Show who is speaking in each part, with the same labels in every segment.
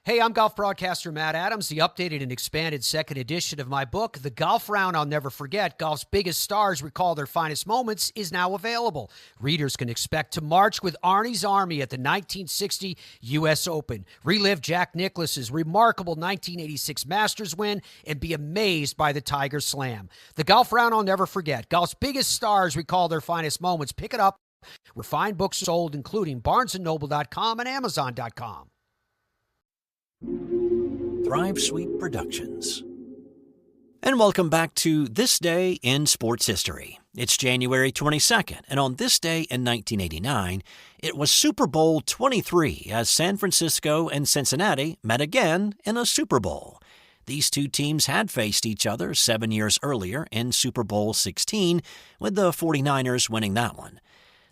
Speaker 1: Hey, I'm golf broadcaster Matt Adams. The updated and expanded second edition of my book, The Golf Round I'll Never Forget, Golf's Biggest Stars Recall Their Finest Moments, is now available. Readers can expect to march with Arnie's Army at the 1960 U.S. Open, relive Jack Nicklaus's remarkable 1986 Masters win, and be amazed by the Tiger Slam. The Golf Round I'll Never Forget, Golf's Biggest Stars Recall Their Finest Moments. Pick it up where fine books sold, including BarnesandNoble.com and Amazon.com.
Speaker 2: Thrive Suite Productions. And welcome back to This Day in Sports History. It's January 22nd, and on this day in 1989, it was Super Bowl XXIII as San Francisco and Cincinnati met again in a Super Bowl. These two teams had faced each other 7 years earlier in Super Bowl XVI, with the 49ers winning that one.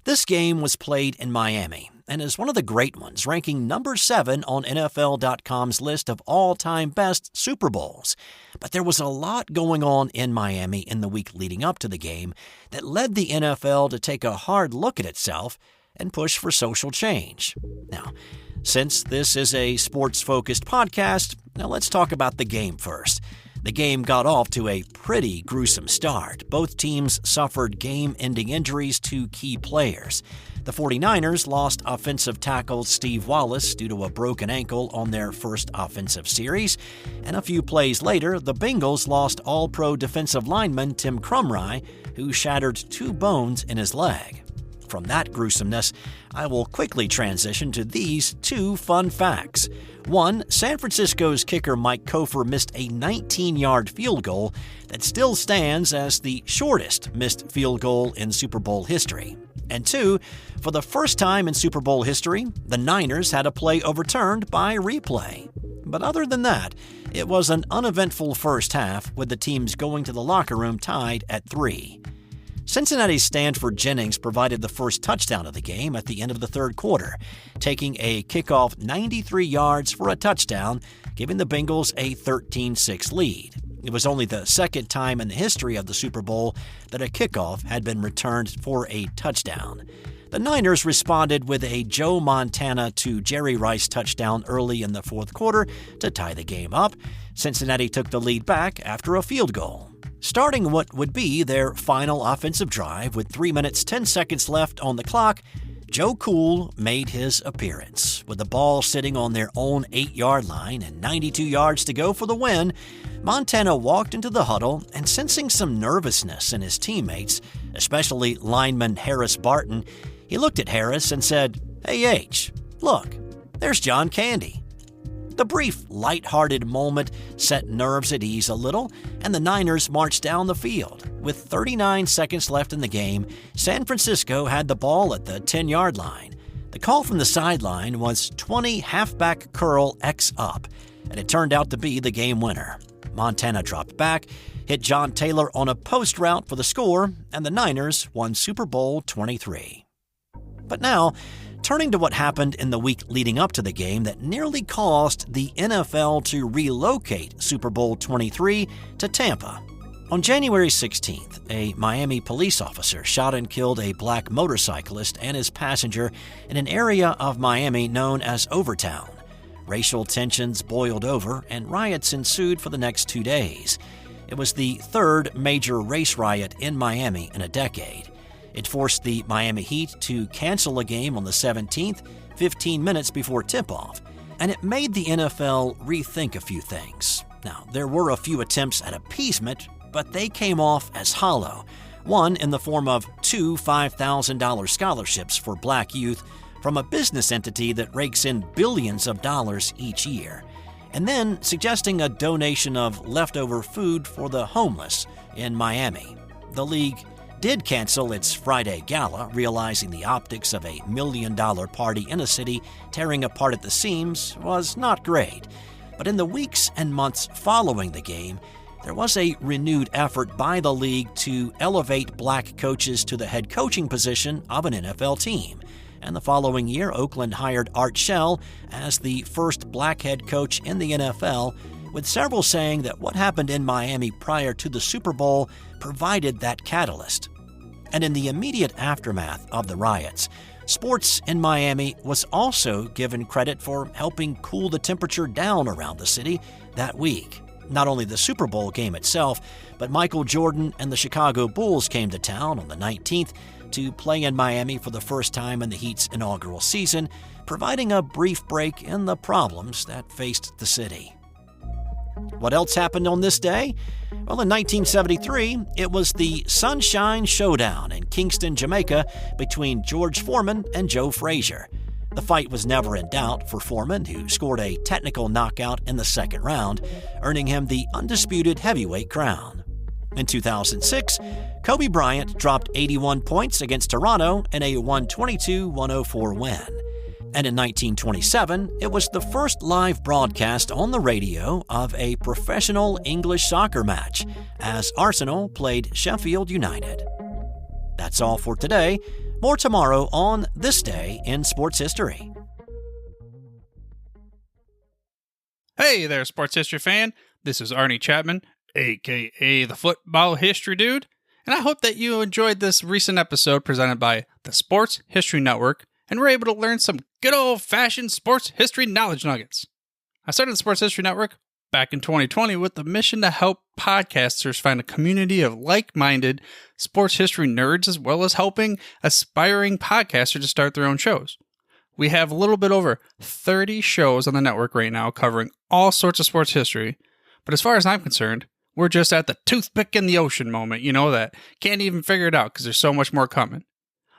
Speaker 2: This game was played in Miami and is one of the great ones, ranking number 7 on NFL.com's list of all-time best Super Bowls. But there was a lot going on in Miami in the week leading up to the game that led the NFL to take a hard look at itself and push for social change. Now, since this is a sports-focused podcast, let's talk about the game first. The game got off to a pretty gruesome start. Both teams suffered game-ending injuries to key players. The 49ers lost offensive tackle Steve Wallace due to a broken ankle on their first offensive series, and a few plays later, the Bengals lost All-Pro defensive lineman Tim Krumrie, who shattered 2 bones in his leg. From that gruesomeness, I will quickly transition to these 2 fun facts. 1, San Francisco's kicker Mike Kofer missed a 19-yard field goal that still stands as the shortest missed field goal in Super Bowl history. And 2, for the first time in Super Bowl history, the Niners had a play overturned by replay. But other than that, it was an uneventful first half, with the teams going to the locker room tied at 3. Cincinnati's Stanford Jennings provided the first touchdown of the game at the end of the third quarter, taking a kickoff 93 yards for a touchdown, giving the Bengals a 13-6 lead. It was only the second time in the history of the Super Bowl that a kickoff had been returned for a touchdown. The Niners responded with a Joe Montana to Jerry Rice touchdown early in the fourth quarter to tie the game up. Cincinnati took the lead back after a field goal. Starting what would be their final offensive drive with 3 minutes 10 seconds left on the clock, Joe Cool made his appearance. With the ball sitting on their own 8-yard line and 92 yards to go for the win, Montana walked into the huddle and, sensing some nervousness in his teammates, especially lineman Harris Barton, he looked at Harris and said, "Hey H, look, there's John Candy." The brief, light-hearted moment set nerves at ease a little, and the Niners marched down the field. With 39 seconds left in the game, San Francisco had the ball at the 10-yard line. The call from the sideline was 20 halfback curl X up, and it turned out to be the game winner. Montana dropped back, hit John Taylor on a post route for the score, and the Niners won Super Bowl XXIII. But now, turning to what happened in the week leading up to the game that nearly caused the NFL to relocate Super Bowl XXIII to Tampa. On January 16th, a Miami police officer shot and killed a black motorcyclist and his passenger in an area of Miami known as Overtown. Racial tensions boiled over, and riots ensued for the next 2 days. It was the third major race riot in Miami in a decade. It forced the Miami Heat to cancel a game on the 17th, 15 minutes before tip-off, and it made the NFL rethink a few things. Now, there were a few attempts at appeasement, but they came off as hollow, one in the form of 2 $5,000 scholarships for black youth from a business entity that rakes in billions of dollars each year, and then suggesting a donation of leftover food for the homeless in Miami. The league did cancel its Friday gala, realizing the optics of a $1 million party in a city tearing apart at the seams was not great. But in the weeks and months following the game, there was a renewed effort by the league to elevate black coaches to the head coaching position of an NFL team. And the following year, Oakland hired Art Shell as the first black head coach in the NFL, with several saying that what happened in Miami prior to the Super Bowl provided that catalyst. And in the immediate aftermath of the riots, Sports in Miami was also given credit for helping cool the temperature down around the city that week. Not only the Super Bowl game itself, but Michael Jordan and the Chicago Bulls came to town on the 19th to play in Miami for the first time in the Heat's inaugural season, providing a brief break in the problems that faced the city. What else happened on this day? Well, in 1973, it was the Sunshine Showdown in Kingston, Jamaica, between George Foreman and Joe Frazier. The fight was never in doubt for Foreman, who scored a technical knockout in the second round, earning him the undisputed heavyweight crown. In 2006, Kobe Bryant dropped 81 points against Toronto in a 122-104 win. And in 1927, it was the first live broadcast on the radio of a professional English soccer match, as Arsenal played Sheffield United. That's all for today. More tomorrow on This Day in Sports History.
Speaker 3: Hey there, sports history fan. This is Arnie Chapman, a.k.a. the Football History Dude, and I hope that you enjoyed this recent episode presented by the Sports History Network and were able to learn some good old-fashioned sports history knowledge nuggets. I started the Sports History Network back in 2020 with the mission to help podcasters find a community of like-minded sports history nerds, as well as helping aspiring podcasters to start their own shows. We have a little bit over 30 shows on the network right now covering all sorts of sports history, but as far as I'm concerned, we're just at the toothpick in the ocean moment, that can't even figure it out because there's so much more coming.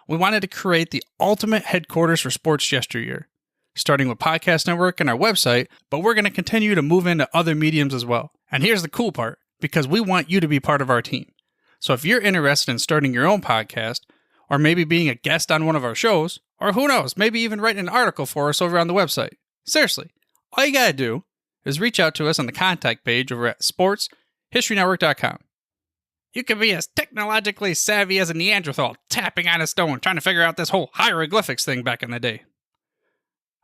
Speaker 3: We wanted to create the ultimate headquarters for sports yesteryear, starting with Podcast Network and our website, but we're going to continue to move into other mediums as well. And here's the cool part, because we want you to be part of our team. So if you're interested in starting your own podcast, or maybe being a guest on one of our shows, or who knows, maybe even writing an article for us over on the website. Seriously, all you gotta do is reach out to us on the contact page over at sportshistorynetwork.com. You can be as technologically savvy as a Neanderthal tapping on a stone trying to figure out this whole hieroglyphics thing back in the day.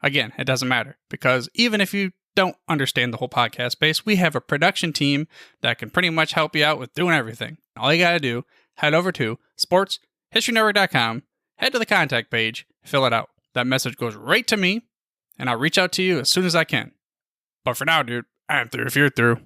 Speaker 3: Again, it doesn't matter, because even if you don't understand the whole podcast space, we have a production team that can pretty much help you out with doing everything. All you gotta do, head over to sportshistorynetwork.com, head to the contact page, fill it out. That message goes right to me, and I'll reach out to you as soon as I can. But for now, dude, I'm through if you're through.